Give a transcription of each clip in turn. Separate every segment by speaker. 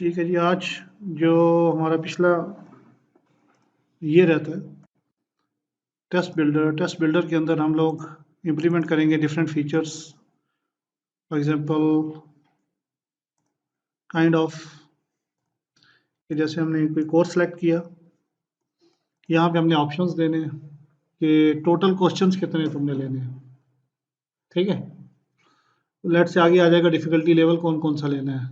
Speaker 1: ठीक है जी। आज जो हमारा पिछला ये रहता है टेस्ट बिल्डर के अंदर हम लोग इम्प्लीमेंट करेंगे different features. For example kind of कि जैसे हमने कोई कोर्स सेलेक्ट किया, यहाँ पे हमने ऑप्शंस देने हैं कि टोटल क्वेश्चंस कितने तुमने लेने हैं। ठीक है, लेट से आगे आ जाएगा डिफिकल्टी लेवल कौन कौन सा लेना है,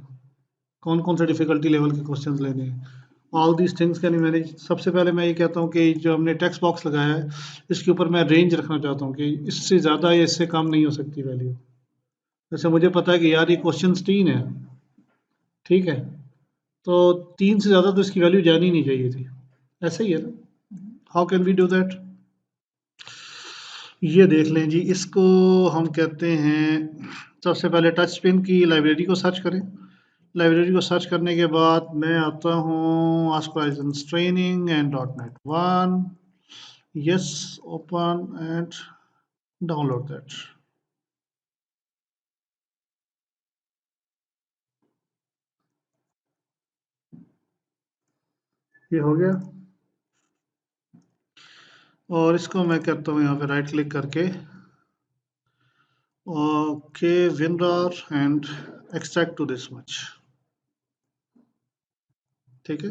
Speaker 1: कौन कौन से डिफिकल्टी लेवल के क्वेश्चंस लेने हैं। All these things can be manage. सबसे पहले मैं ये कहता हूँ कि जो हमने टेक्स्ट बॉक्स लगाया है इसके ऊपर मैं रेंज रखना चाहता हूँ कि इससे ज़्यादा या इससे कम नहीं हो सकती वैल्यू। जैसे मुझे पता है कि यार ये क्वेश्चंस 3 है, ठीक है, तो 3 से ज़्यादा तो इसकी वैल्यू जानी ही नहीं चाहिए थी। ऐसा ही है ना। How can we do that? ये देख लें जी, इसको हम कहते हैं सबसे पहले टच स्पिन की लाइब्रेरी को सर्च करें। लाइब्रेरी को सर्च करने के बाद मैं आता हूँ ask Horizons training and .NET 1। Yes, open and download that. ये हो गया और इसको मैं करता हूँ यहाँ पे राइट क्लिक करके okay WinRAR and extract to this much. ठीक है,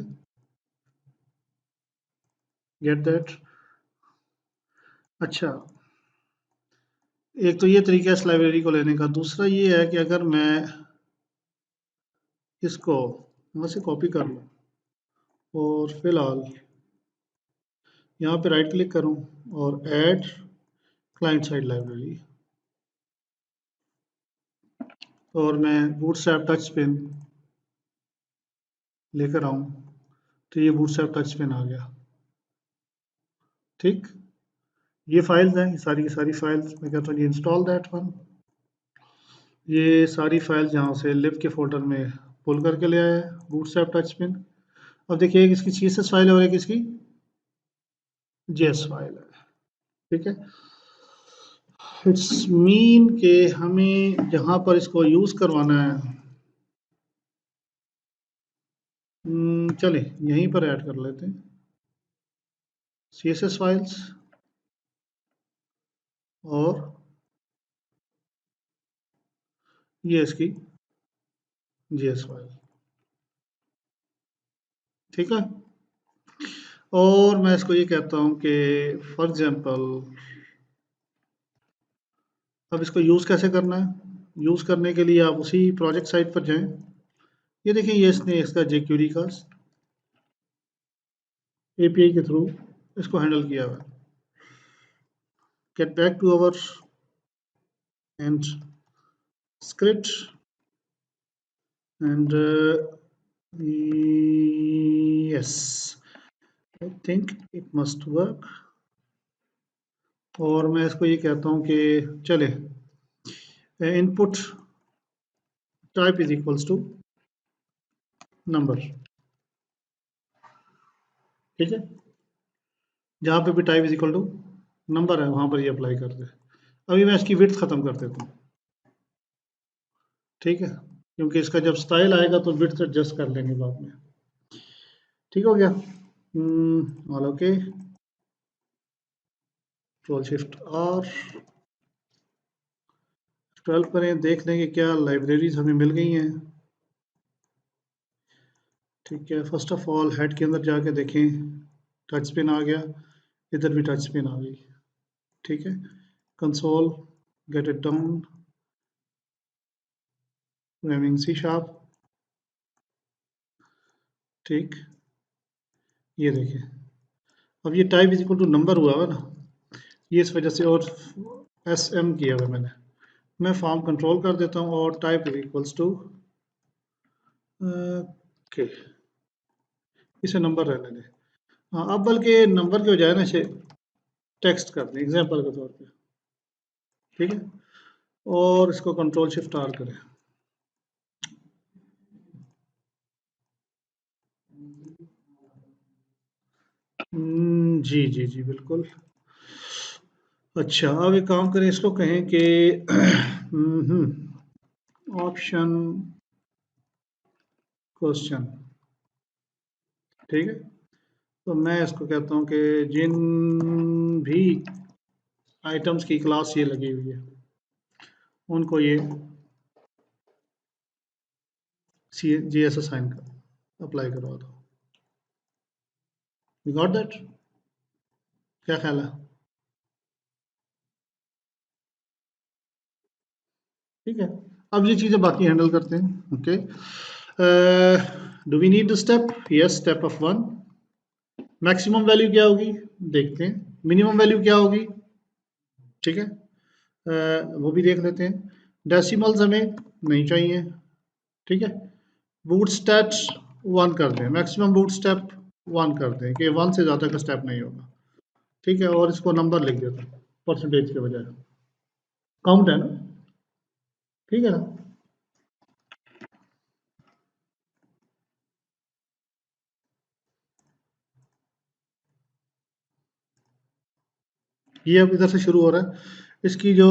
Speaker 1: गेट दैट। अच्छा, एक तो ये तरीका है इस लाइब्रेरी को लेने का। दूसरा ये है कि अगर मैं इसको वहाँ से कॉपी कर लूँ और फिलहाल यहाँ पे राइट क्लिक करूँ और ऐड क्लाइंट साइड लाइब्रेरी, और मैं बूटस्ट्रैप टच पेन लेकर आऊँ तो ये बूटस्ट्रैप टच पेन आ गया। ठीक, ये फाइल्स हैं, ये सारी की सारी फाइल्स। मैं कहता हूँ जी इंस्टॉल दैट वन। ये सारी फाइल्स यहाँ से लिव के फोल्डर में पुल करके ले आया है बूटस्ट्रैप टच पेन। अब देखिए एक इसकी CSS फाइल है और एक इसकी JS फाइल है। ठीक है, इट्स मीन के हमें जहाँ पर इसको यूज़ करवाना है, चलिए यहीं पर ऐड कर लेते हैं CSS फाइल्स और ये इसकी JS फाइल। ठीक है, और मैं इसको ये कहता हूँ कि फॉर एग्जांपल अब इसको यूज़ कैसे करना है। यूज़ करने के लिए आप उसी प्रोजेक्ट साइट पर जाएं। ये देखिए, ये इसने इसका jQuery का API के थ्रू इसको हैंडल किया हुआ है। Get back to our and script and yes, I think it must work। और मैं इसको ये कहता हूँ कि चले input type is equals to number. ठीक है, जहाँ पे भी type is equal to number है वहाँ पर ये अप्लाई कर दे। अभी मैं इसकी विड्थ ख़त्म कर देता हूँ। ठीक है, क्योंकि इसका जब स्टाइल आएगा तो विड्थ एडजस्ट कर लेंगे बाद में। ठीक हो गया, all okay. Control shift R 12 करें, देख लें कि क्या लाइब्रेरीज हमें मिल गई हैं। ठीक है, फर्स्ट ऑफ ऑल हेड के अंदर जाके देखें, टच पेन आ गया, इधर भी टच पेन आ गई। ठीक है, console, get it down, running C#। ठीक, ये देखिए अब ये type is equal to number हुआ है ना, ये इस वजह से, और SM किया हुआ मैंने। मैं फॉर्म कंट्रोल कर देता हूँ और type is equals to okay, इसे नंबर रहने दें। हाँ, अब बल्कि नंबर के बजाय ना इसे टेक्स्ट कर दें एग्जाम्पल के तौर पे। ठीक है, और इसको कंट्रोल शिफ्ट R करें। जी जी जी बिल्कुल। अच्छा, अब एक काम करें, इसको कहें कि ऑप्शन क्वेश्चन। ठीक है, तो मैं इसको कहता हूं कि जिन भी आइटम्स की क्लास ये लगी हुई है उनको ये GS असाइन कर अप्लाई करवा दो। You got that? क्या ख्याल है? ठीक है, अब ये चीज़ें बाकी हैंडल करते हैं। Okay, do we need the step? Yes, step of 1। Maximum value क्या होगी देखते हैं, मिनिमम वैल्यू क्या होगी। ठीक है, वो भी देख लेते हैं। डेसिमल्स हमें नहीं चाहिए। ठीक है, बूट स्टेप्स 1 कर दें, मैक्सिमम बूट स्टेप 1 कर दें कि 1 से ज़्यादा का स्टेप नहीं होगा। ठीक है, और इसको नंबर लिख देते हैं परसेंटेज के बजाय, काउंट है ना। ठीक है ना, ये अब इधर से शुरू हो रहा है। इसकी जो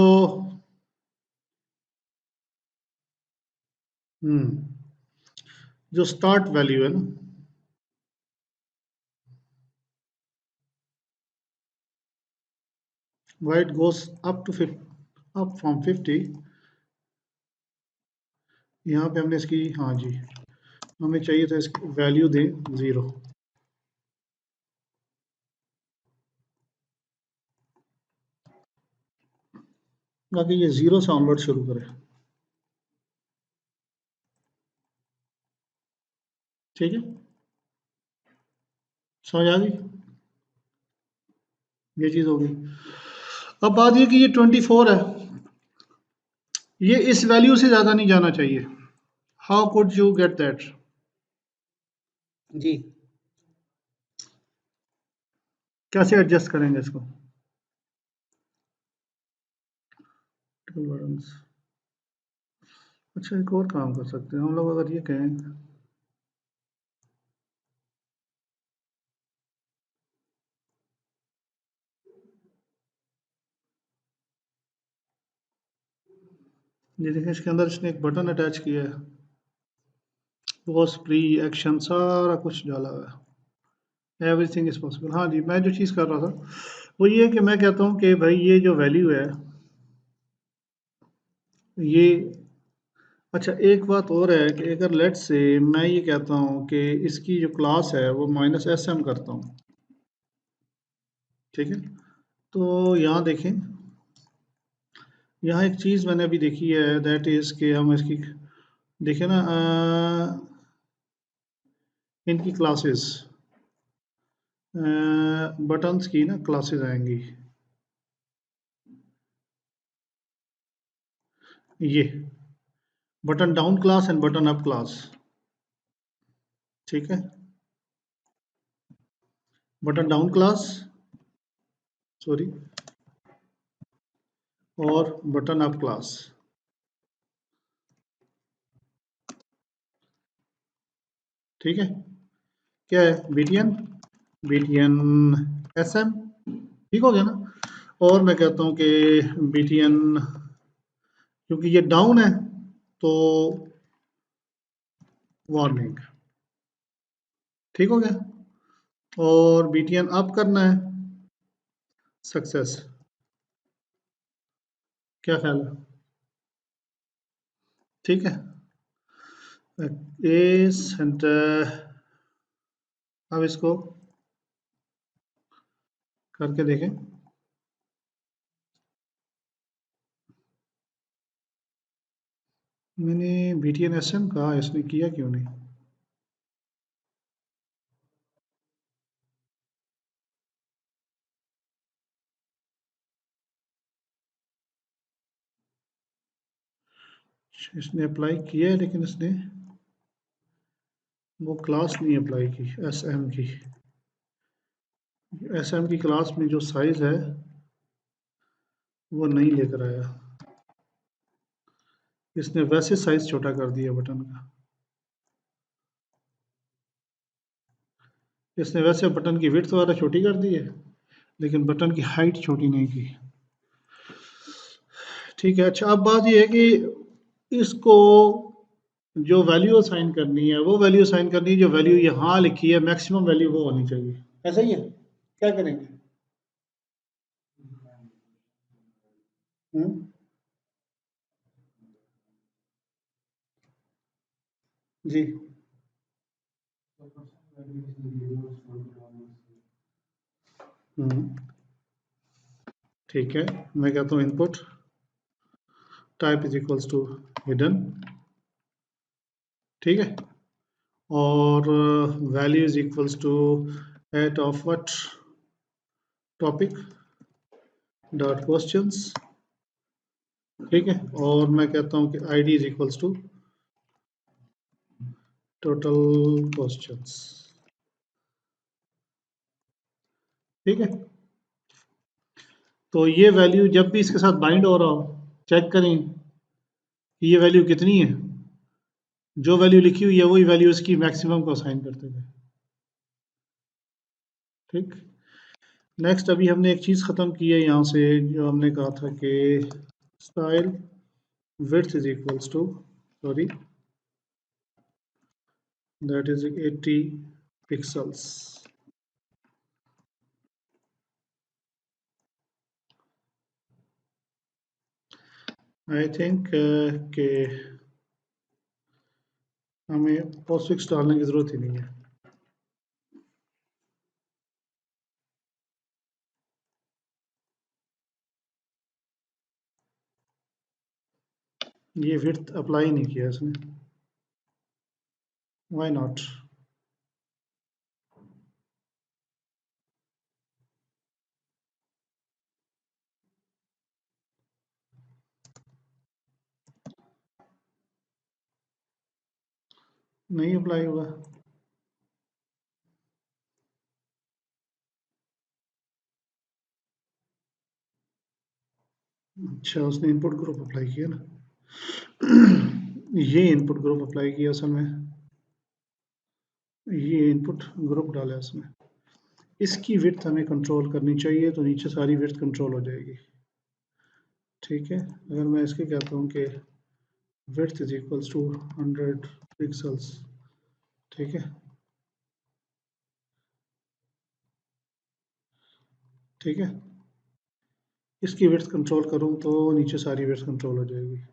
Speaker 1: जो स्टार्ट वैल्यू है ना, why it goes up to 50, up from 50। यहाँ पे हमने इसकी, हाँ जी, हमें चाहिए था इसकी वैल्यू दें 0, ताकि ये 0 से ऑनवर्ड शुरू करे। ठीक है, समझ आ गई, ये चीज़ होगी। अब बात ये कि ये 24 है, ये इस वैल्यू से ज़्यादा नहीं जाना चाहिए। How could you get that?
Speaker 2: जी,
Speaker 1: कैसे एडजस्ट करेंगे इसको? अच्छा, एक और काम कर सकते हैं हम लोग, अगर ये कहें ये देखें, इसके अंदर इसने एक बटन अटैच किया है, पोस्ट प्री एक्शन सारा कुछ डाला हुआ है, एवरीथिंग इज पॉसिबल। हाँ जी, मैं जो चीज़ कर रहा था वो ये है कि मैं कहता हूँ कि भाई ये जो वैल्यू है ये, अच्छा एक बात और है कि अगर लेट से मैं ये कहता हूँ कि इसकी जो क्लास है वो -SM करता हूँ। ठीक है, तो यहाँ देखें, यहाँ एक चीज़ मैंने अभी देखी है, दैट इज़ कि हम इसकी देखें ना, इनकी क्लासेस, बटन्स की ना क्लासेस आएंगी, ये button down class and button up class. ठीक है, बटन डाउन क्लास, सॉरी, और बटन अप क्लास। ठीक है, क्या है? BTN SM, ठीक हो गया ना। और मैं कहता हूँ कि BTN, क्योंकि ये डाउन है तो वार्निंग, ठीक हो गया। और BTN अप करना है, सक्सेस। क्या ख्याल है? ठीक है, अब इसको करके देखें। मैंने BTN SM कहा, इसने किया क्यों नहीं? इसने अप्लाई किया है लेकिन इसने वो क्लास नहीं अप्लाई की SM की। SM की क्लास में जो साइज है वो नहीं लेकर आया, इसने वैसे साइज छोटा कर दिया बटन का। इसने वैसे बटन की विड्थ वगैरह छोटी कर दी है लेकिन बटन की हाइट छोटी नहीं की। ठीक है, अच्छा अब बात ये है कि इसको जो वैल्यू असाइन करनी है वो वैल्यू असाइन करनी है, जो वैल्यू यहाँ लिखी है मैक्सिमम वैल्यू वो होनी चाहिए। ऐसा ही है, क्या करेंगे? हम्म, जी हम्म, ठीक है, मैं कहता हूँ input type is equals to hidden, ठीक है, और value is equals to at of what topic dot questions, ठीक है, और मैं कहता हूँ कि ID is equals to total questions, ठीक है। तो ये वैल्यू जब भी इसके साथ बाइंड हो रहा हो, चेक करें कि ये वैल्यू कितनी है, जो वैल्यू लिखी हुई है वही वैल्यू इसकी मैक्सिमम को असाइन करते थे, ठीक। नेक्स्ट अभी हमने एक चीज़ ख़त्म की है यहाँ से, जो हमने कहा था कि style width is equals to, sorry, that is 80 pixels। I think कि हमें पोस्टफिक्स डालने की ज़रूरत ही नहीं है। ये विड्थ अप्लाई नहीं किया इसने, व्हाई नॉट? नहीं अप्लाई हुआ। अच्छा, उसने इनपुट ग्रुप अप्लाई किया ना, ये इनपुट ग्रुप अप्लाई किया असल में, ये इनपुट ग्रुप डाला है उसमें। इसकी विड्थ हमें कंट्रोल करनी चाहिए, तो नीचे सारी विड्थ कंट्रोल हो जाएगी, ठीक है। अगर मैं इसके कहता हूँ कि width is equals to 100 pixels, ठीक है, ठीक है, इसकी विड्थ कंट्रोल करूँ तो नीचे सारी विड्थ कंट्रोल हो जाएगी।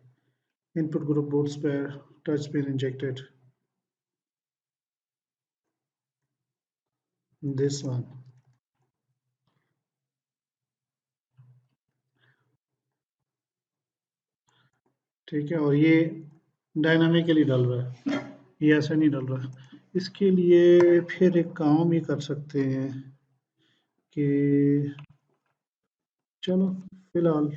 Speaker 1: इनपुट ग्रुप बूट्स पर touch pin injected, this one, ठीक है, और ये डायनामिकली डल रहा है, ये ऐसे नहीं डल रहा है। इसके लिए फिर एक काम ये कर सकते हैं कि चलो फिलहाल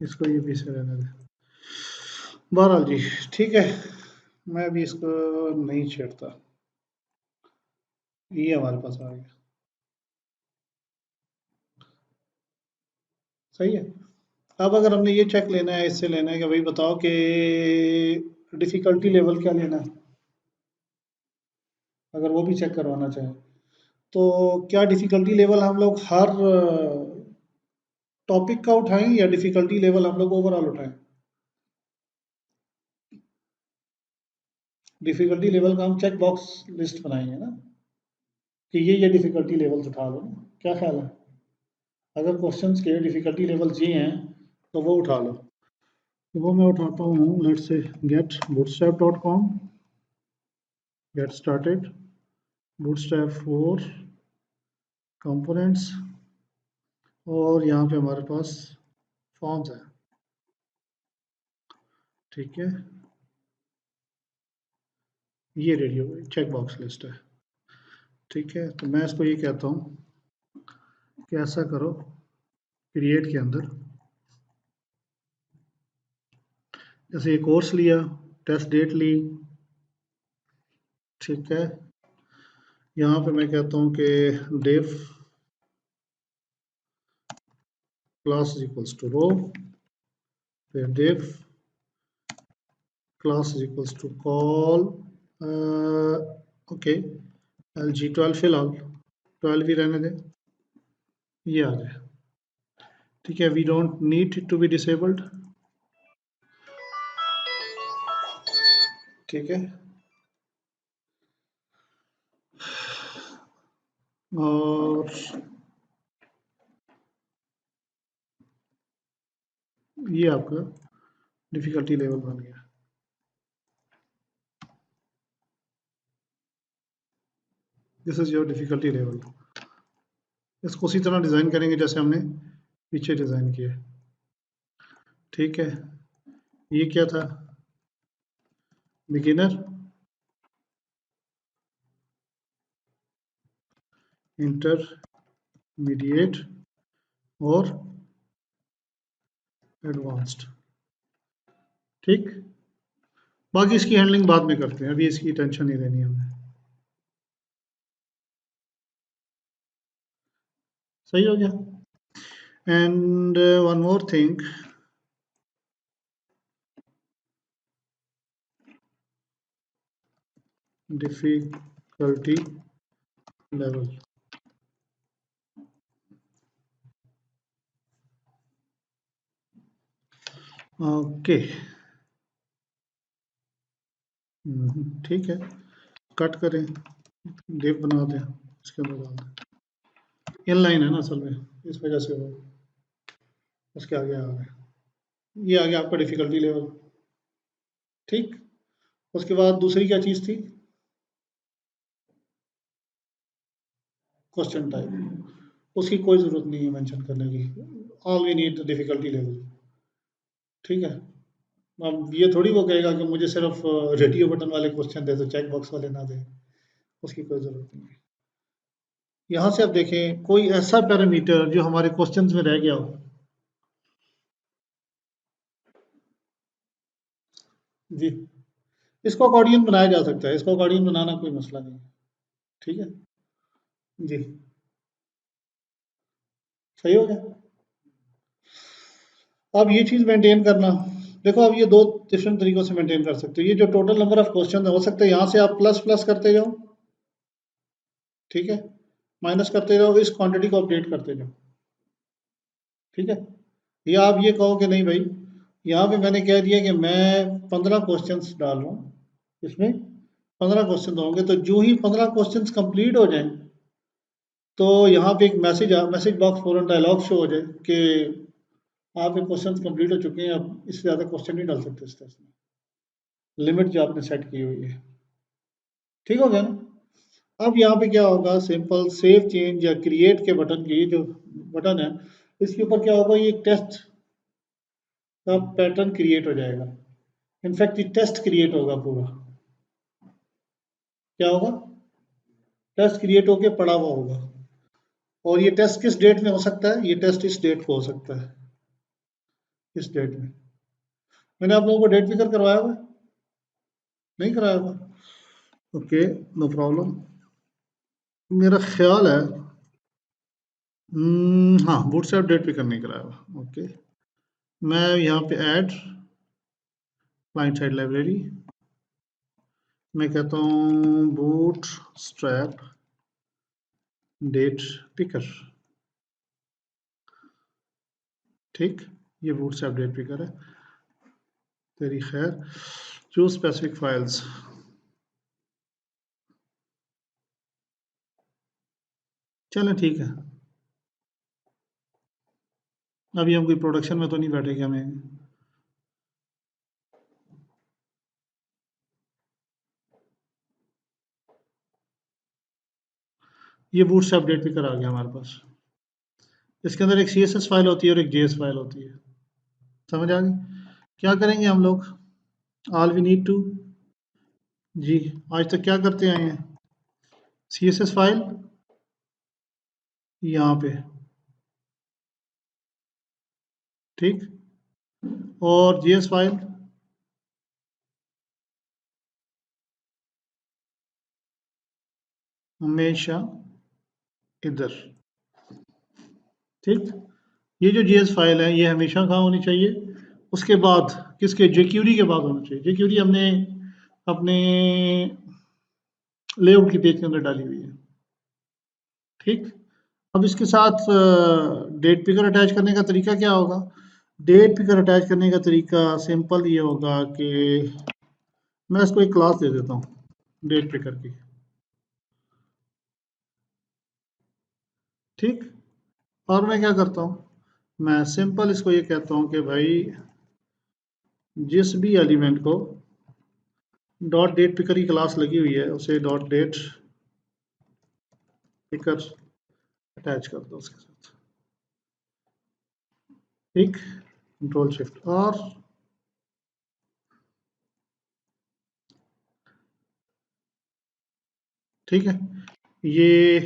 Speaker 1: इसको ये पीछे रहने दें। बहरहाल जी, ठीक है, मैं अभी इसको नहीं छेड़ता, ये हमारे पास आ गया, सही है। अब अगर हमने ये चेक लेना है, इससे लेना है कि भाई बताओ कि डिफ़िकल्टी लेवल क्या लेना है, अगर वो भी चेक करवाना चाहें, तो क्या डिफ़िकल्टी लेवल हम लोग हर टॉपिक का उठाएं या डिफ़िकल्टी लेवल हम लोग ओवरऑल उठाएं? डिफ़िकल्टी लेवल का हम चेक बॉक्स लिस्ट बनाएंगे ना, कि ये डिफ़िकल्टी लेवल्स उठा लो ना, क्या ख्याल है? अगर क्वेश्चंस के डिफ़िकल्टी लेवल्स ये हैं तो वो उठा लो। तो वो मैं उठाता हूँ, let's say get bootstrap.com, get started, bootstrap 4 components, और यहाँ पे हमारे पास फॉर्म्स है, ठीक है, ये रेडियो चेक बॉक्स लिस्ट है, ठीक है। तो मैं इसको ये कहता हूँ कि ऐसा करो, क्रिएट के अंदर जैसे ये कोर्स लिया, टेस्ट डेट ली, ठीक है, यहाँ पे मैं कहता हूँ कि div class is equals to row, फिर div class is equals to call, okay, lg12 फिलहाल 12 ही रहने दें, ये आ जाए, ठीक है। We don't need it to be disabled, ठीक है, और ये आपका डिफिकल्टी लेवल बन गया। This is your difficulty level. इसको उसी तरह डिज़ाइन करेंगे जैसे हमने पीछे डिज़ाइन किया। ठीक है, ये क्या था, बिगिनर, इंटरमीडिएट और एडवांस्ड। ठीक, बाकी इसकी हैंडलिंग बाद में करते हैं, अभी इसकी टेंशन नहीं लेनी हमें। सही हो गया। And one more thing, difficulty level. Okay, ठीक है, कट करें, डिव बना दें, इसके अंदर डाल दें। इनलाइन है ना असल में, इस वजह से वो उसके आगे आ गया। ये आ गया आपका डिफिकल्टी लेवल। ठीक, उसके बाद दूसरी क्या चीज़ थी, क्वेश्चन टाइप। उसकी कोई ज़रूरत नहीं है मेंशन करने की, all we need the difficulty level. ठीक है, अब ये थोड़ी वो कहेगा कि मुझे सिर्फ रेडियो बटन वाले क्वेश्चन दे दो, चेक बॉक्स वाले ना दे, उसकी कोई ज़रूरत नहीं है। यहाँ से आप देखें कोई ऐसा पैरामीटर जो हमारे क्वेश्चंस में रह गया हो। जी, इसको अकॉर्डियन बनाया जा सकता है, इसको अकॉर्डियन बनाना कोई मसला नहीं है। ठीक है जी, सही हो गया। अब ये चीज़ मेंटेन करना, देखो अब ये दो डिफरेंट तरीकों से मेंटेन कर सकते हो। ये जो टोटल नंबर ऑफ क्वेश्चन हो सकता है यहाँ से आप प्लस प्लस करते जाओ, ठीक है, माइनस करते जाओ, इस क्वांटिटी को अपडेट करते जाओ। ठीक है, या आप ये कहो कि नहीं भाई, यहाँ पे मैंने कह दिया कि मैं 15 क्वेश्चंस डाल रहा हूँ, इसमें 15 क्वेश्चन होंगे, तो जो ही 15 क्वेश्चंस कंप्लीट हो जाएं तो यहाँ पे एक मैसेज बॉक्स फॉरन डायलॉग शो हो जाए कि आपके क्वेश्चंस कंप्लीट हो चुके हैं, अब इससे ज़्यादा क्वेश्चन नहीं डाल सकते इस टेस्ट में, लिमिट जो आपने सेट की हुई है। ठीक हो गया ना। अब यहाँ पे क्या होगा, सिंपल सेव चेंज या क्रिएट के बटन की जो बटन है, इसके ऊपर क्या होगा, ये टेस्ट का पैटर्न क्रिएट हो जाएगा। इनफैक्ट ये टेस्ट क्रिएट होगा पूरा। क्या होगा, टेस्ट क्रिएट होके पड़ा हुआ होगा। और ये टेस्ट किस डेट में हो सकता है, ये टेस्ट इस डेट को हो सकता है, इस डेट में। मैंने आप लोगों को डेट फिकर करवाया हुआ है? नहीं कराया हुआ? Okay, no problem. मेरा ख्याल है हाँ, बूटस्ट्रैप डेट फिकर नहीं कराया हुआ। ओके, मैं यहाँ पे ऐड क्लाइंट साइड लाइब्रेरी, मैं कहता हूँ बूटस्ट्रैप डेट पिकर। ठीक, ये बूटस्ट्रैप डेट पिकर है। तेरी खैर, चूज स्पेसिफिक फाइल्स। चलें ठीक है, अभी हम कोई प्रोडक्शन में तो नहीं बैठे कि हमें ये बूटस्ट्रैप डेट पिकर आ गया हमारे पास। इसके अंदर एक CSS फाइल होती है और एक JS फाइल होती है। समझ आ गई? क्या करेंगे हम लोग, ऑल वी नीड टू, जी आज तक क्या करते आए हैं, CSS फाइल यहाँ पे, ठीक, और JS फाइल हमेशा इधर। ठीक, ये जो JS फाइल है ये हमेशा कहाँ होनी चाहिए, उसके बाद किसके, jQuery के बाद होना चाहिए। jQuery हमने अपने लेआउट की पेज के अंदर डाली हुई है। ठीक, अब इसके साथ डेट पिकर अटैच करने का तरीका क्या होगा, डेट पिकर अटैच करने का तरीका सिंपल ये होगा कि मैं इसको एक क्लास दे देता हूँ डेट पिकर की, ठीक। और मैं क्या करता हूँ, मैं सिंपल इसको ये कहता हूँ कि भाई जिस भी एलिमेंट को डॉट डेट पिकर की क्लास लगी हुई है उसे डॉट डेट पिकर अटैच कर दो उसके साथ, ठीक। कंट्रोल शिफ्ट और ठीक है, ये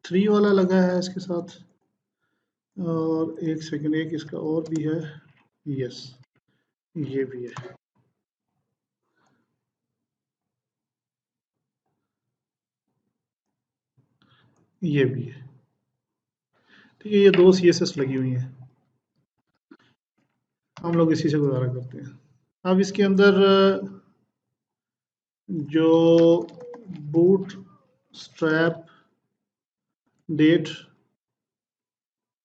Speaker 1: 3 वाला लगा है इसके साथ, और एक सेकंड, एक इसका और भी है, यस ये भी है, ये भी है, ठीक है। ये 2 CSS लगी हुई हैं, हम लोग इसी से गुजारा करते हैं। अब इसके अंदर जो बूट स्ट्रैप डेट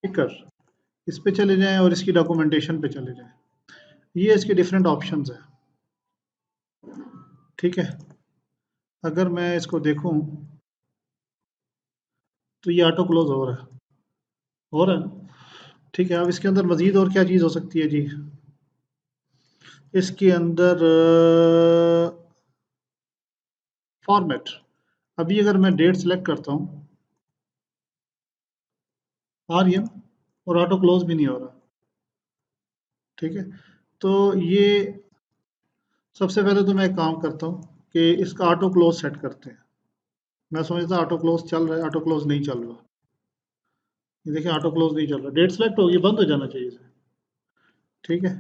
Speaker 1: पिकर, इस पे चले जाएं और इसकी डॉक्यूमेंटेशन पे चले जाएं। ये इसके डिफरेंट ऑप्शंस हैं, ठीक है। अगर मैं इसको देखूं तो ये ऑटो क्लोज हो रहा है, हो रहा है ना, ठीक है। अब इसके अंदर मजीद और क्या चीज़ हो सकती है जी, इसके अंदर फॉर्मेट, अभी अगर मैं डेट सेलेक्ट करता हूँ आ रही है ना, और ऑटो क्लोज भी नहीं हो रहा, ठीक है। तो ये सबसे पहले तो मैं एक काम करता हूँ कि इसका ऑटो क्लोज सेट करते हैं। मैं समझता ऑटो क्लोज चल रहा है, ऑटो क्लोज नहीं चल रहा, ये देखिए ऑटो क्लोज नहीं चल रहा, डेट सेलेक्ट होगी, बंद हो जाना चाहिए इसे, ठीक है।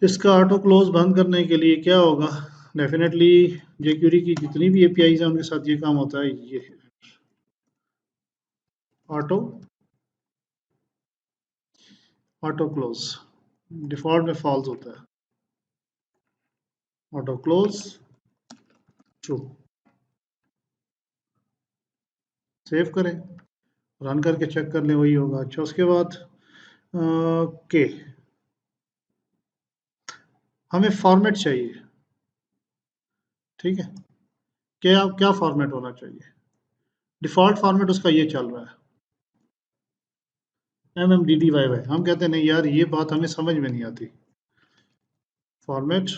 Speaker 1: इसका ऑटो क्लोज बंद करने के लिए क्या होगा, डेफिनेटली jQuery की जितनी भी APIs हैं उनके साथ ये काम होता है, ये ऑटो ऑटो क्लोज डिफॉल्ट में फॉल्स होता है, ऑटो क्लोज ट्रू, सेव करें, रन करके चेक कर लें, वही होगा। अच्छा उसके बाद के हमें फॉर्मेट चाहिए, ठीक है। क्या क्या फॉर्मेट होना चाहिए, डिफ़ॉल्ट फॉर्मेट उसका ये चल रहा है MMDDYY, हम कहते हैं नहीं यार ये बात हमें समझ में नहीं आती, फॉर्मेट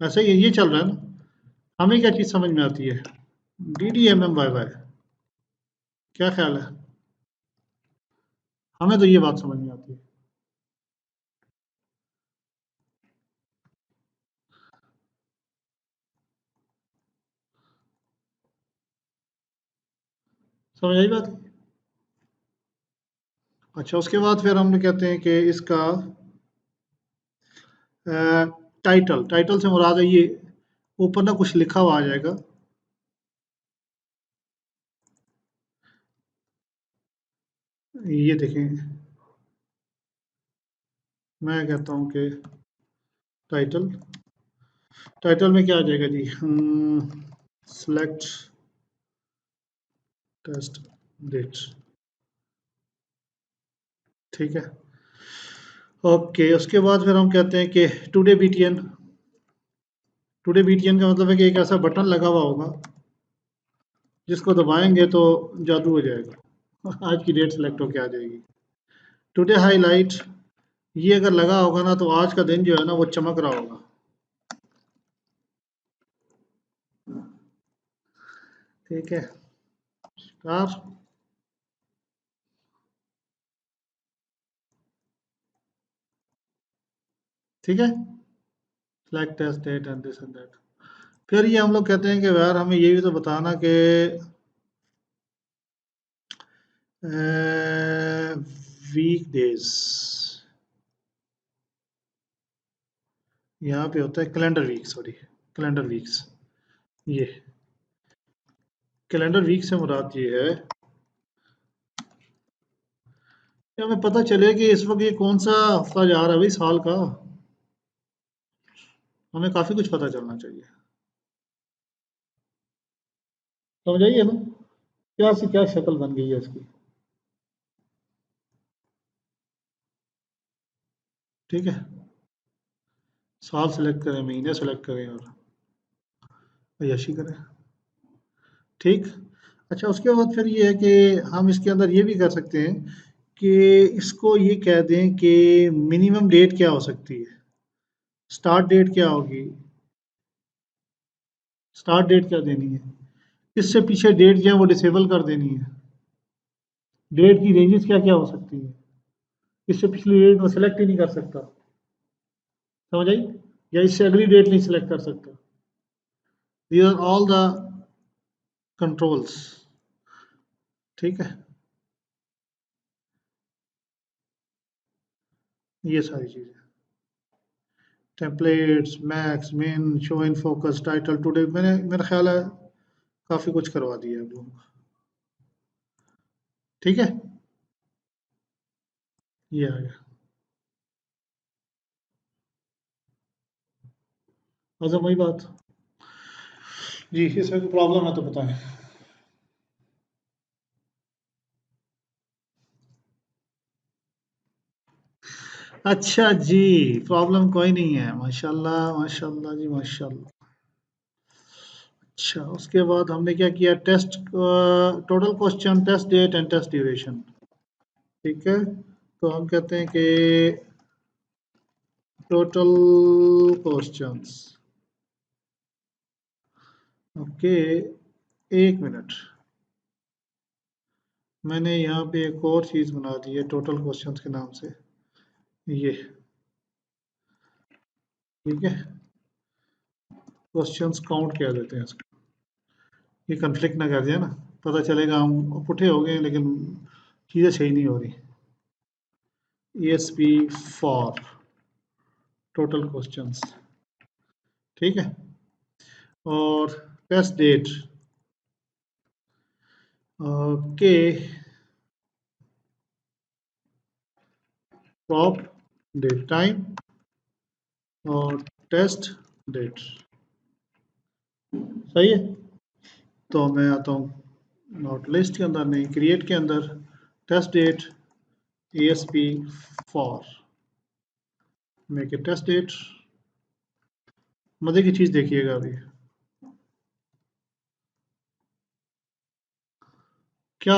Speaker 1: ऐसे ही ये चल रहा है ना, हमें क्या चीज़ समझ में आती है, DDMMYY, क्या ख्याल है, हमें तो ये बात समझ में आती है। समझ आई बात। अच्छा उसके बाद फिर हम कहते हैं कि इसका टाइटल, टाइटल से मुराद है ये ऊपर ना कुछ लिखा हुआ आ जाएगा, ये देखें, मैं कहता हूँ कि टाइटल, टाइटल में क्या आ जाएगा जी, सेलेक्ट टेस्ट डेट, ठीक है। ओके उसके बाद फिर हम कहते हैं कि टुडे BTN, टुडे BTN का मतलब है कि एक ऐसा बटन लगा हुआ होगा जिसको दबाएंगे तो जादू हो जाएगा, आज की डेट सेलेक्ट होके आ जाएगी। टुडे हाईलाइट, ये अगर लगा होगा ना तो आज का दिन जो है ना वो चमक रहा होगा, ठीक है। स्टार, ठीक है, select test date and this and that. फिर ये हम लोग कहते हैं कि यार हमें ये भी तो बताना कि वीक डेज, यहाँ पे होता है calendar week, sorry calendar weeks, ये कैलेंडर वीक से मुराद ये है कि हमें पता चले कि इस वक्त ये कौन सा हफ्ता जा रहा है भाई साल का, हमें काफ़ी कुछ पता चलना चाहिए, समझ आइए ना, क्या सी क्या शक्ल बन गई है इसकी। ठीक है, साल सेलेक्ट करें, महीने सेलेक्ट करें और अय्याशी करें। ठीक। अच्छा, उसके बाद फिर ये है कि हम इसके अंदर ये भी कर सकते हैं कि इसको ये कह दें कि मिनिमम डेट क्या हो सकती है, स्टार्ट डेट क्या होगी, स्टार्ट डेट क्या देनी है, इससे पीछे डेट जो है वो डिसेबल कर देनी है, डेट की रेंजेस क्या क्या हो सकती है, इससे पिछली डेट में सेलेक्ट ही नहीं कर सकता, समझ आई, या इससे अगली डेट नहीं सेलेक्ट कर सकता। These are all the controls. ठीक है, ये सारी चीजें, templates, max, min, show in focus, title, today, मैंने मेरा ख्याल है काफी कुछ करवा दिया आप लोगों को। ठीक है, ये आ गया। आजम वही बात जी, इसमें कोई प्रॉब्लम है तो बताएं। अच्छा जी, प्रॉब्लम कोई नहीं है, माशाल्लाह माशाल्लाह जी माशाल्लाह। अच्छा, उसके बाद हमने क्या किया, test, total question, test date and test duration. ठीक है, तो हम कहते हैं कि टोटल क्वेश्चंस, ओके, 1 मिनट, मैंने यहाँ पे एक और चीज़ बना दी है टोटल क्वेश्चंस के नाम से, ये, ठीक है, क्वेश्चंस काउंट क्या देते हैं इसको, ये कन्फ्लिक्ट ना कर दिया ना, पता चलेगा हम पुठे हो गए लेकिन चीज़ें सही नहीं हो रही। ESP फॉर टोटल क्वेश्चंस, ठीक है, और test date, okay, prop date time और टेस्ट डेट, सही है। तो मैं आता हूँ नोट लिस्ट के अंदर, नहीं क्रिएट के अंदर, test date, ESP for, make a test date. मजे की चीज देखिएगा अभी, क्या,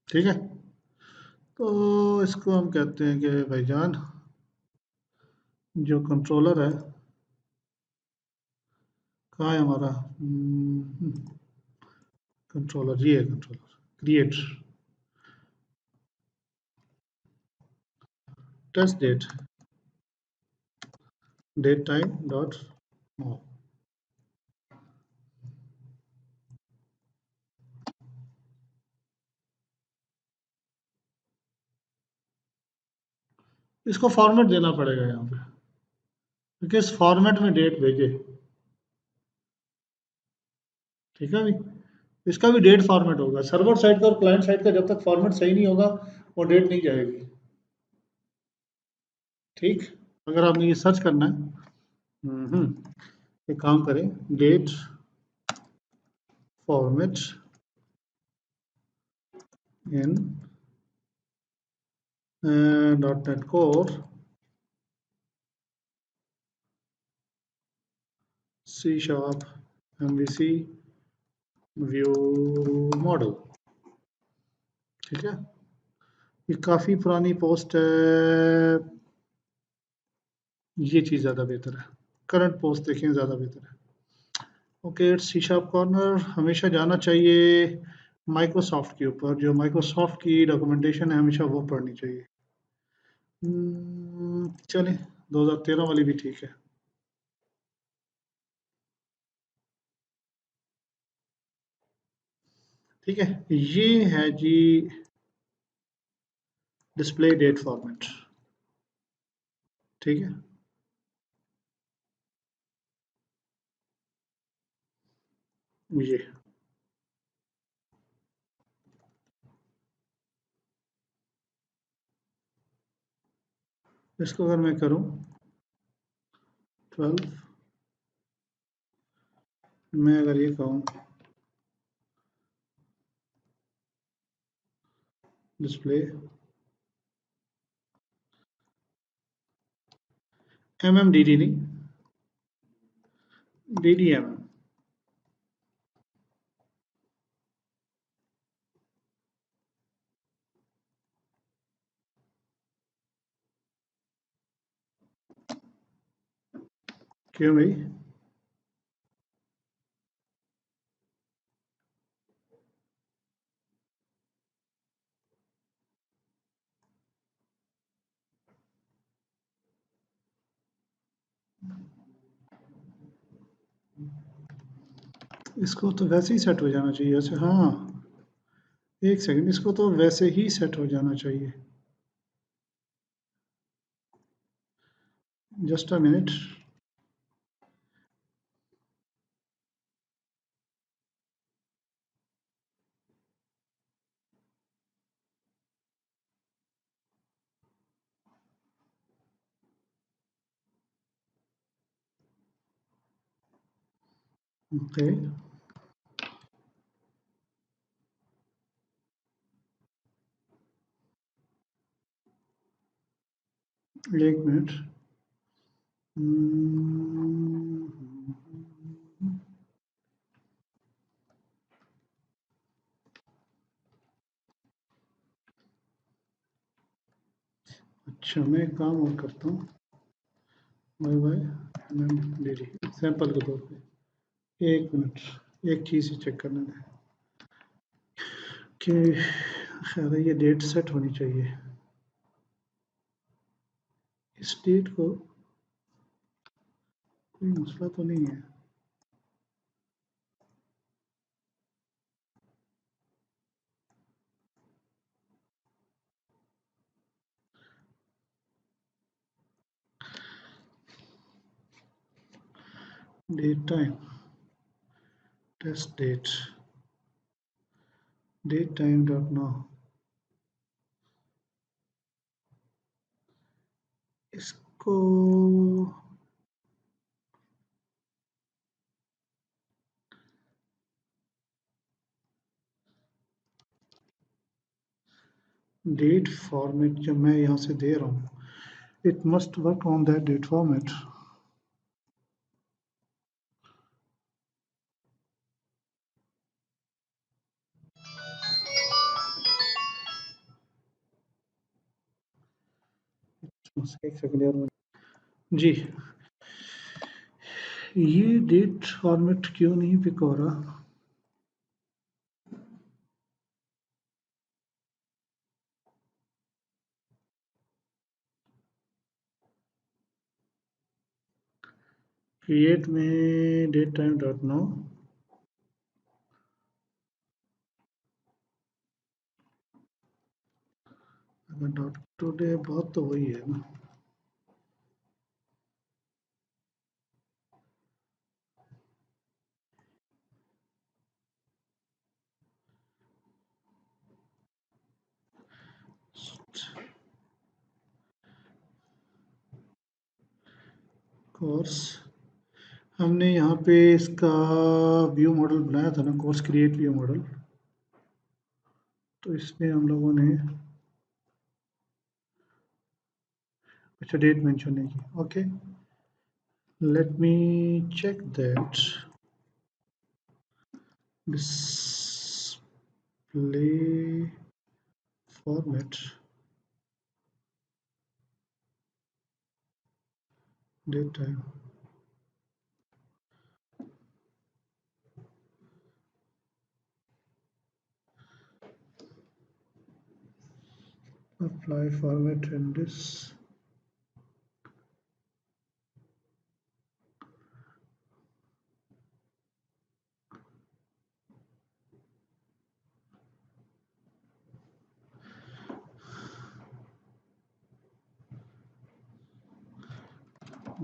Speaker 1: ठीक है, तो इसको हम कहते हैं कि भाईजान जो कंट्रोलर है, कहाँ है हमारा कंट्रोलर, ये है controller, create test date, date time dot, इसको फॉर्मेट देना पड़ेगा यहाँ पे, क्योंकि इस फॉर्मेट में डेट भेजे, ठीक है भाई, इसका भी डेट फॉर्मेट होगा, सर्वर साइड का और क्लाइंट साइड का जब तक फॉर्मेट सही नहीं होगा वो डेट नहीं जाएगी। ठीक, अगर आपने ये सर्च करना है, एक काम करें, date format in .NET Core C# MVC view model, ठीक है, ये काफ़ी पुरानी पोस्ट है, ये चीज़ ज़्यादा बेहतर है, करंट पोस्ट देखें ज़्यादा बेहतर है। ओके, C# कॉर्नर हमेशा जाना चाहिए माइक्रोसॉफ्ट के ऊपर, जो माइक्रोसॉफ्ट की डॉक्यूमेंटेशन है हमेशा वो पढ़नी चाहिए। चलें, 2013 वाली भी ठीक है। ठीक है, ये है जी डिस्प्ले डेट फॉर्मेट, ठीक है, ये इसको अगर मैं करूं 12, मैं अगर ये कहूं डिस्प्ले MMDD नहीं, DDM क्यों भाई? इसको तो वैसे ही सेट हो जाना चाहिए ऐसे। हाँ, एक सेकंड, इसको तो वैसे ही सेट हो जाना चाहिए। Just a minute. ओके, एक मिनट। अच्छा, मैं एक काम और करता हूँ। बाय बाय MMDD सैंपल के तौर पे। एक मिनट, एक चीज़ ही चेक करने दें कि शायद ये डेट सेट होनी चाहिए। इस डेट को कोई मसला तो नहीं है। Date time, test date time dot now, इसको डेट फॉर्मेट जो मैं यहाँ से दे रहा हूँ, it must work on that date format. एक सेकंड यार जी, ये डेट फॉर्मेट क्यों नहीं पिक हो रहा? क्रिएट में डेट टाइम डॉट नो, अगर डॉट टुडे बहुत तो वही है ना। कोर्स हमने यहाँ पे इसका व्यू मॉडल बनाया था ना, कोर्स क्रिएट व्यू मॉडल, तो इसमें हम लोगों ने अच्छा डेट मेंशन नहीं की। Okay, let me check that display format date time apply format in this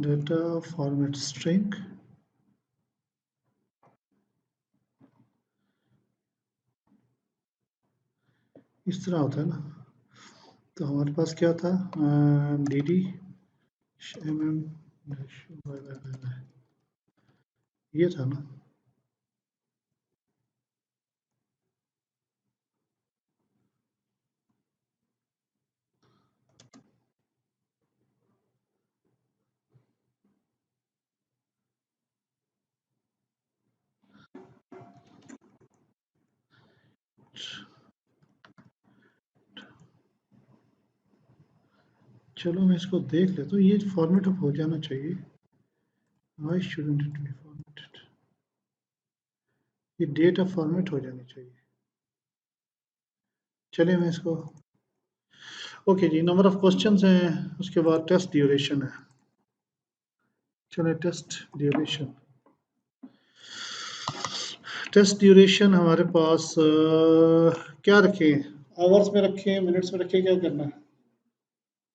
Speaker 1: data format string। इस तरह होता है ना। तो हमारे पास क्या था, dd mm, ये था ना। चलो मैं इसको देख लेता हूँ, ये फॉर्मेट अब हो जाना चाहिए। Why shouldn't it be formatted? ये डेटा फॉर्मेट हो जानी चाहिए। चलिए मैं इसको, ओके जी, नंबर ऑफ क्वेश्चंस हैं, उसके बाद टेस्ट ड्यूरेशन है। चलिए टेस्ट ड्यूरेशन, टेस्ट ड्यूरेशन हमारे पास क्या रखें, आवर्स में रखें, मिनट्स में रखें, क्या करना है,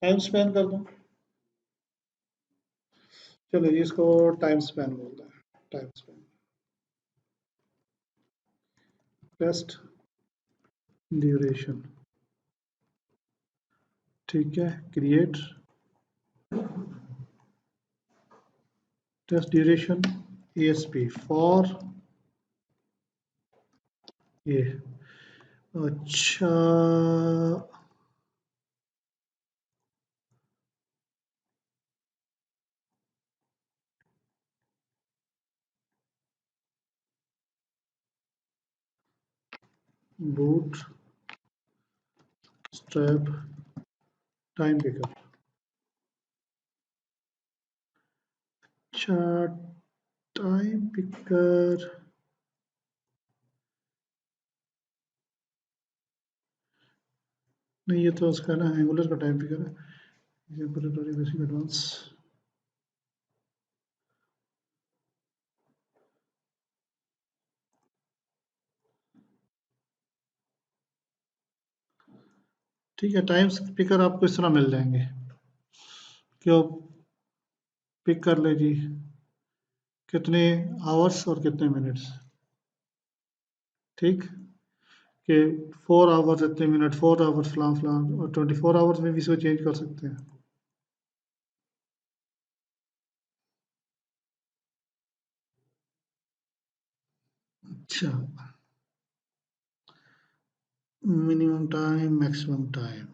Speaker 1: टाइम स्पेन कर दूं। चलो जी इसको टाइम स्पेन बोलते हैं, टाइम स्पेन। टेस्ट ड्यूरेशन, ठीक है, create test duration ESP for ये, अच्छा बूट स्ट्रैप टाइम पिकर, अच्छा टाइम पिकर, नहीं ये तो उसका ना एंगुलर का टाइम पिकर है, बेसिक एडवांस। ठीक है, टाइम पिकर आपको इस तरह मिल जाएंगे, क्यों पिक कर ले जी, कितने आवर्स और कितने मिनट्स, ठीक, कि 4 आवर्स इतने मिनट, 4 आवर्स फलां फलां, और 24 आवर्स में भी इसको चेंज कर सकते हैं। अच्छा, मिनिमम टाइम, मैक्सिमम टाइम,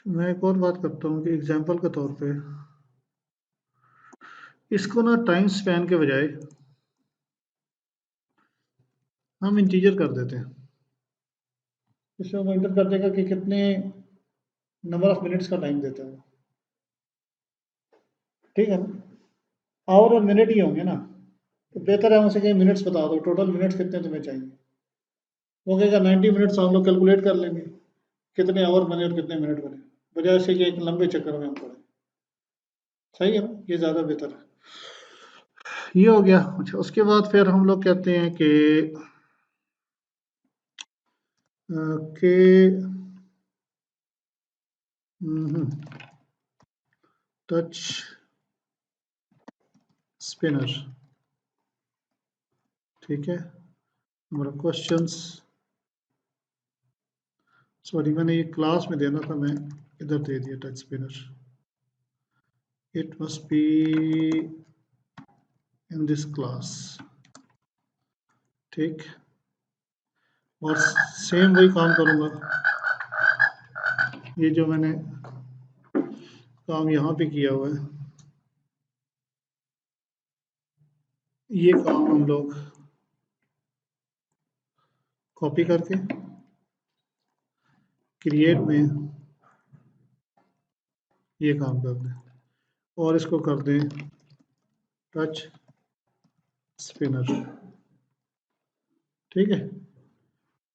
Speaker 1: मैं एक और बात करता हूँ कि एग्जांपल के तौर पे इसको ना टाइम स्पैन के बजाय हम इंटीजर कर देते हैं, इसमें वो इंटर कर देगा कि कितने नंबर ऑफ मिनट्स का टाइम देता है, ठीक है ना, आवर और मिनट ही होंगे ना, तो बेहतर है हमसे कहीं मिनट्स बता दो, टोटल मिनट्स कितने तुम्हें चाहिए, वो कहेगा 90 मिनट्स, हम लोग कैलकुलेट कर लेंगे कितने आवर बने और कितने मिनट बने, बजाय से कि एक लंबे चक्कर में हम पड़े। सही है ना, ये ज़्यादा बेहतर है। ये हो गया। अच्छा उसके बाद फिर हम लोग कहते हैं कि के टच स्पिनर, ठीक है, हमारा क्वेश्चंस, सॉरी मैंने ये क्लास में देना था, मैं इधर दे दिया touch spinner, it must be in this class, ठीक, और सेम वही काम करूँगा, ये जो मैंने काम यहाँ पे किया हुआ है, ये काम हम लोग कॉपी करके क्रिएट में ये काम कर दें और इसको कर दें टच स्पिनर, ठीक है,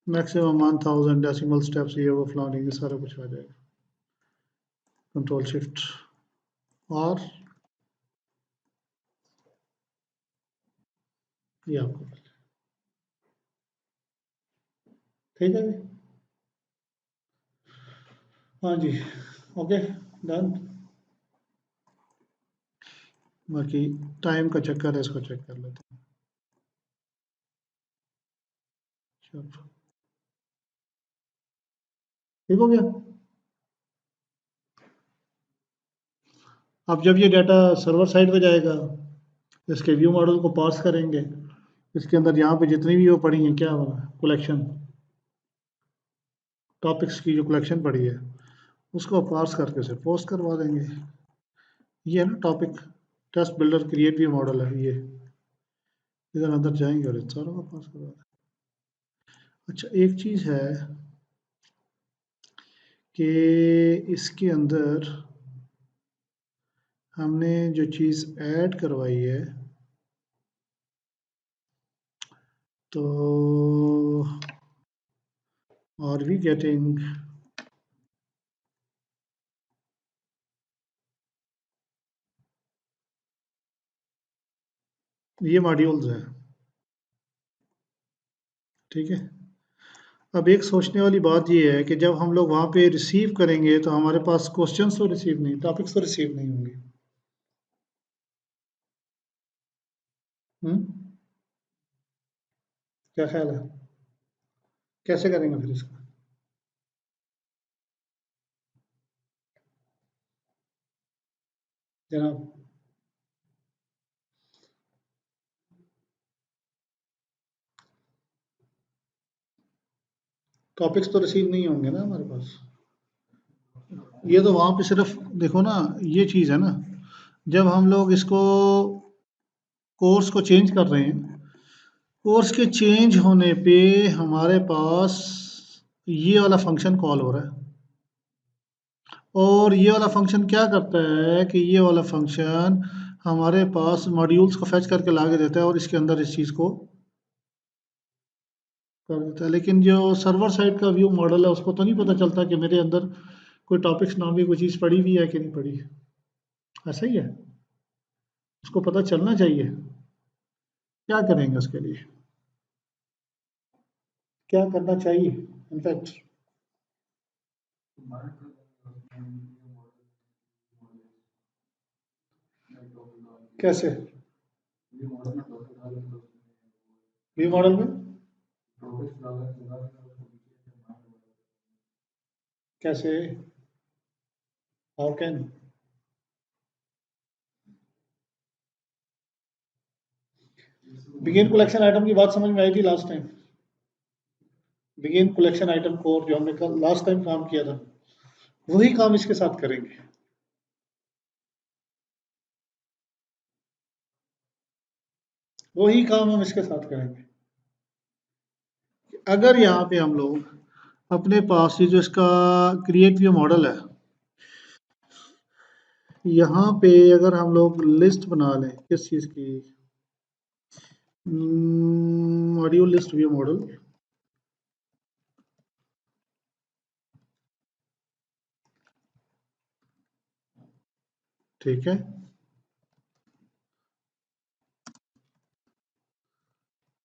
Speaker 1: मैक्सिमम 1000 डेसिमल स्टेप्स, ये वो फलानी, ये सारा कुछ आ जाएगा, कंट्रोल शिफ्ट और ये आपको, ठीक है, हाँ जी, ओके डन। बाकी टाइम का चक्कर है, इसको चेक कर लेते हैं, चलो ठीक हो गया। अब जब ये डाटा सर्वर साइड पे जाएगा, इसके व्यू मॉडल को पार्स करेंगे, इसके अंदर यहाँ पे जितनी भी वो पड़ी हैं, क्या कलेक्शन, टॉपिक्स की जो कलेक्शन पड़ी है, उसको पार्स करके उसे पोस्ट करवा देंगे। ये है ना topic test builder create view model है, ये इधर अंदर जाएंगे और इन सारों को पास करवा देंगे। अच्छा, एक चीज है कि इसके अंदर हमने जो चीज ऐड करवाई है, तो आर वी गेटिंग ये मॉड्यूल्स हैं, ठीक है। अब एक सोचने वाली बात ये है कि जब हम लोग वहाँ पे रिसीव करेंगे तो हमारे पास क्वेश्चंस तो रिसीव नहीं, टॉपिक्स तो रिसीव नहीं होंगे। क्या ख्याल है, कैसे करेंगे फिर इसको? जनाब, टॉपिक्स तो रिसीव नहीं होंगे ना हमारे पास। ये तो वहाँ पे सिर्फ देखो ना, ये चीज़ है ना, जब हम लोग इसको कोर्स को चेंज कर रहे हैं, कोर्स के चेंज होने पे हमारे पास ये वाला फंक्शन कॉल हो रहा है, और ये वाला फंक्शन क्या करता है कि ये वाला फंक्शन हमारे पास मॉड्यूल्स को फैच करके ला के देता है और इसके अंदर इस चीज़ को कर देता है। लेकिन जो सर्वर साइड का व्यू मॉडल है उसको तो नहीं पता चलता कि मेरे अंदर कोई टॉपिक्स नाम की कोई चीज़ पड़ी हुई है कि नहीं पड़ी है। ऐसा ही है, उसको पता चलना चाहिए। क्या करेंगे उसके लिए, क्या करना चाहिए इनफैक्ट? कैसे व्यू मॉडल में, कैसे, how can? Begin collection item की बात समझ में आई थी last time. Begin collection item core जो हमने कल लास्ट टाइम काम किया था, वही काम इसके साथ करेंगे। वही काम हम इसके साथ करेंगे। अगर यहाँ पे हम लोग अपने पास ये जो इसका क्रिएट व्यू मॉडल है, यहाँ पे अगर हम लोग लिस्ट बना लें किस चीज़ की, मॉड्यूल लिस्ट व्यू मॉडल, ठीक है।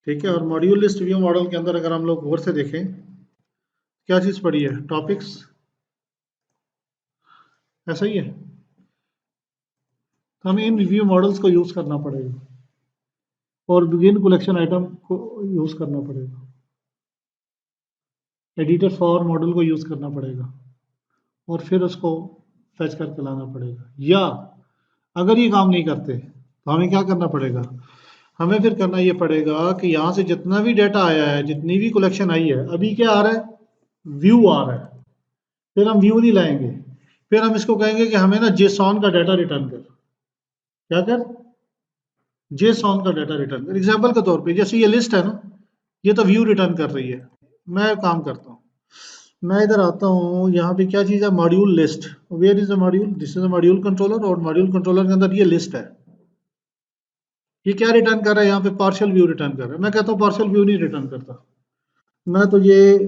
Speaker 1: ठीक है, और मॉड्यूल लिस्ट व्यू मॉडल के अंदर अगर हम लोग गौर से देखें, क्या चीज़ पड़ी है? टॉपिक्स, ऐसा ही है। हमें इन व्यू मॉडल्स को यूज़ करना पड़ेगा और बिगिन कलेक्शन आइटम को यूज़ करना पड़ेगा, एडिटर फॉर मॉडल को यूज़ करना पड़ेगा और फिर उसको फैच करके लाना पड़ेगा। या अगर ये काम नहीं करते तो हमें क्या करना पड़ेगा? हमें फिर करना ये पड़ेगा कि यहाँ से जितना भी डाटा आया है, जितनी भी कलेक्शन आई है, अभी क्या आ रहा है? व्यू आ रहा है। फिर हम व्यू नहीं लाएंगे, फिर हम इसको कहेंगे कि हमें ना जेसॉन का डाटा रिटर्न कर। क्या कर? जेसॉन का डाटा रिटर्न कर। एग्जाम्पल के तौर पे जैसे ये लिस्ट है ना, ये तो व्यू रिटर्न कर रही है। मैं काम करता हूँ, मैं इधर आता हूँ, यहाँ पे क्या चीज़ है? Module list. Where is the module? This is the module controller, और मॉड्यूल कंट्रोलर के अंदर ये लिस्ट है। ये क्या रिटर्न कर रहा है? यहाँ पे पार्शियल व्यू रिटर्न कर रहा है। मैं कहता हूँ पार्शियल व्यू नहीं रिटर्न करता, मैं तो ये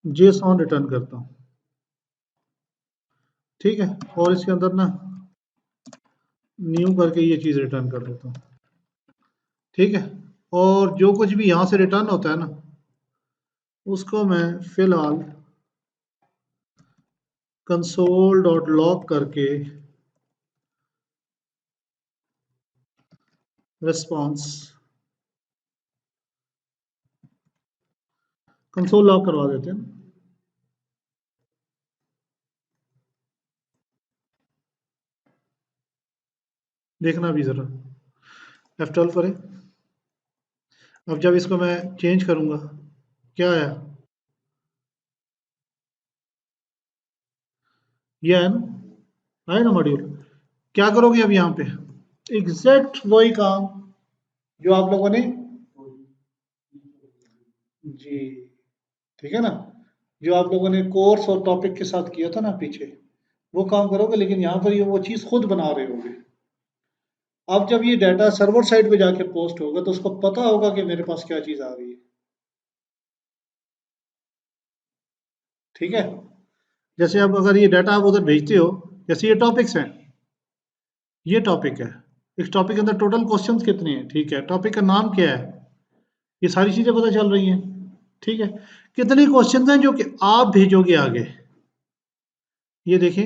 Speaker 1: जेसॉन रिटर्न करता हूँ, ठीक है। और इसके अंदर ना न्यू करके ये चीज़ रिटर्न कर देता हूँ, ठीक है। और जो कुछ भी यहाँ से रिटर्न होता है ना, उसको मैं फिलहाल कंसोल डॉट लॉग करके रिस्पॉन्स कंसोल लॉग करवा देते हैं। देखना भी ज़रा, F12 करें। अब जब इसको मैं चेंज करूँगा, क्या आया? ये है ना, आया ना मॉड्यूल। क्या करोगे अब यहाँ पे? एग्जैक्ट वही काम जो आप लोगों ने जी, ठीक है ना। जो आप लोगों ने कोर्स और टॉपिक के साथ किया था ना पीछे, वो काम करोगे, लेकिन यहाँ पर ये वो चीज़ खुद बना रहे होगे। अब जब ये डाटा सर्वर साइड पे जाके पोस्ट होगा तो उसको पता होगा कि मेरे पास क्या चीज़ आ रही है। ठीक है। जैसे अब अगर ये डाटा आप उधर भेजते हो, जैसे ये टॉपिक्स हैं, ये टॉपिक है, इस टॉपिक के अंदर टोटल क्वेश्चंस कितने हैं, ठीक है, टॉपिक का नाम क्या है, ये सारी चीज़ें पता चल रही हैं। ठीक है। कितने क्वेश्चंस हैं जो कि आप भेजोगे आगे, ये देखें,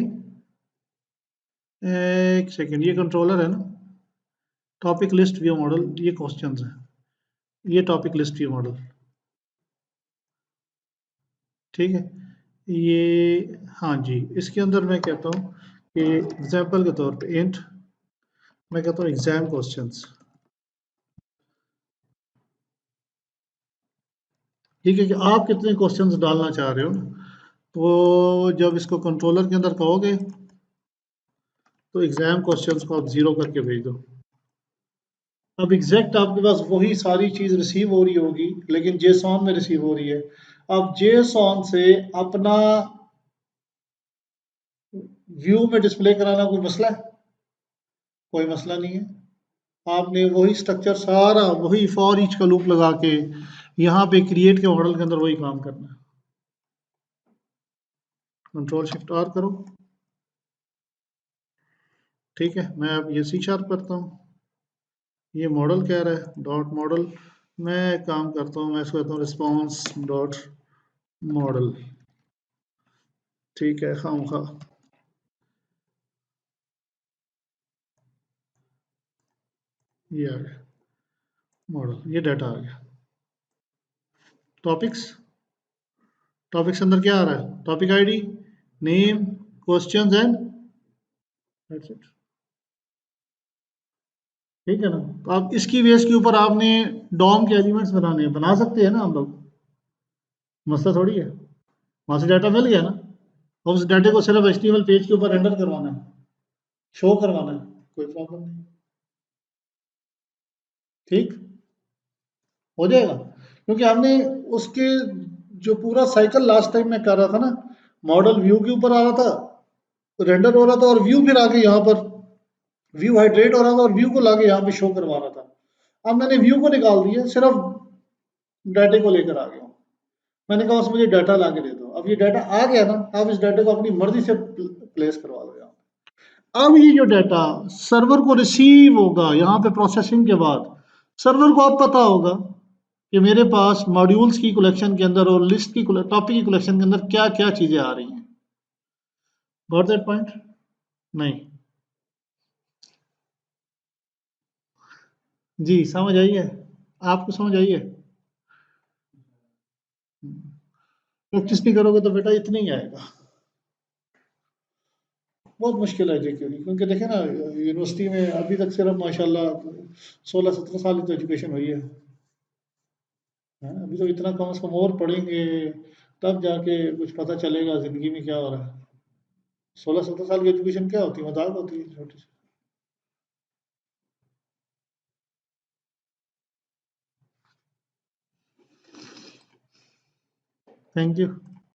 Speaker 1: एक सेकेंड, ये कंट्रोलर है ना, टॉपिक लिस्ट व्यू मॉडल, ये क्वेश्चंस हैं, ये टॉपिक लिस्ट व्यू मॉडल। ठीक है। ये, हाँ जी, इसके अंदर मैं कहता हूँ कि एग्जाम्पल के तौर पे इंट, मैं कहता हूँ एग्जाम क्वेश्चंस। ठीक है, कि आप कितने क्वेश्चंस डालना चाह रहे हो ना, तो जब इसको कंट्रोलर के अंदर कहोगे तो एग्जाम क्वेश्चंस को आप जीरो करके भेज दो। अब एग्जैक्ट आपके पास वही सारी चीज रिसीव हो रही होगी, लेकिन जेसॉन में रिसीव हो रही है। अब जेसॉन से अपना व्यू में डिस्प्ले कराना कोई मसला है? कोई मसला नहीं है। आपने वही स्ट्रक्चर सारा वही फॉर ईच का लूप लगा के यहाँ पे क्रिएट के मॉडल के अंदर वही काम करना है। कंट्रोल शिफ्ट आर करो। ठीक है, मैं अब ये सी शार्प करता हूँ, ये मॉडल कह रहा है डॉट मॉडल, मैं एक काम करता हूँ, मैं इसको कहता हूँ रिस्पॉन्स डॉट मॉडल। ठीक है, खामखा ये आ गया मॉडल, ये डाटा आ गया। टॉपिक्स, टॉपिक्स अंदर क्या आ रहा है, topic ID, name, questions and that's it. ठीक है ना। तो आप इसकी बेस के ऊपर आपने डॉम के एलिमेंट्स बनाने हैं, बना सकते हैं ना हम लोग, मसला थोड़ी है। वहां से डाटा मिल गया ना, और उस डाटे को सिर्फ एचटीएमएल पेज के ऊपर रेंडर करवाना है, शो करवाना है, कोई प्रॉब्लम नहीं। ठीक हो जाएगा, क्योंकि हमने उसके जो पूरा साइकिल लास्ट टाइम में कर रहा था ना, मॉडल व्यू के ऊपर आ रहा था, रेंडर हो रहा था, और व्यू फिर आके यहाँ पर व्यू हाइड्रेट हो रहा था, और व्यू को लाके यहाँ पे शो करवा रहा था। अब मैंने व्यू को निकाल दिया, सिर्फ डाटे को लेकर आ गया हूँ। मैंने कहा बस मुझे डाटा ला के दे दो। अब ये डाटा आ गया ना, आप इस डाटे को अपनी मर्जी से प्लेस करवा दो यहाँ। अब ये जो डाटा सर्वर को रिसीव होगा यहाँ पे प्रोसेसिंग के बाद, सर्वर को अब पता होगा कि मेरे पास मॉड्यूल्स की कलेक्शन के अंदर और लिस्ट की टॉपिक की कलेक्शन के अंदर क्या क्या चीजें आ रही हैं। Got that point? नहीं? जी समझ आई है, आपको समझ आई है। प्रैक्टिस नहीं करोगे तो बेटा इतना ही आएगा। बहुत मुश्किल है जेक्यू, क्योंकि देखे ना, यूनिवर्सिटी में अभी तक सिर्फ माशाल्लाह 16-17 साल की तो एजुकेशन हुई है। हाँ, अभी तो इतना कम से कम और पढ़ेंगे तब जाके कुछ पता चलेगा जिंदगी में क्या हो रहा है। 16-17 साल की एजुकेशन क्या होती है, मजाक होती है छोटी सी। Thank you.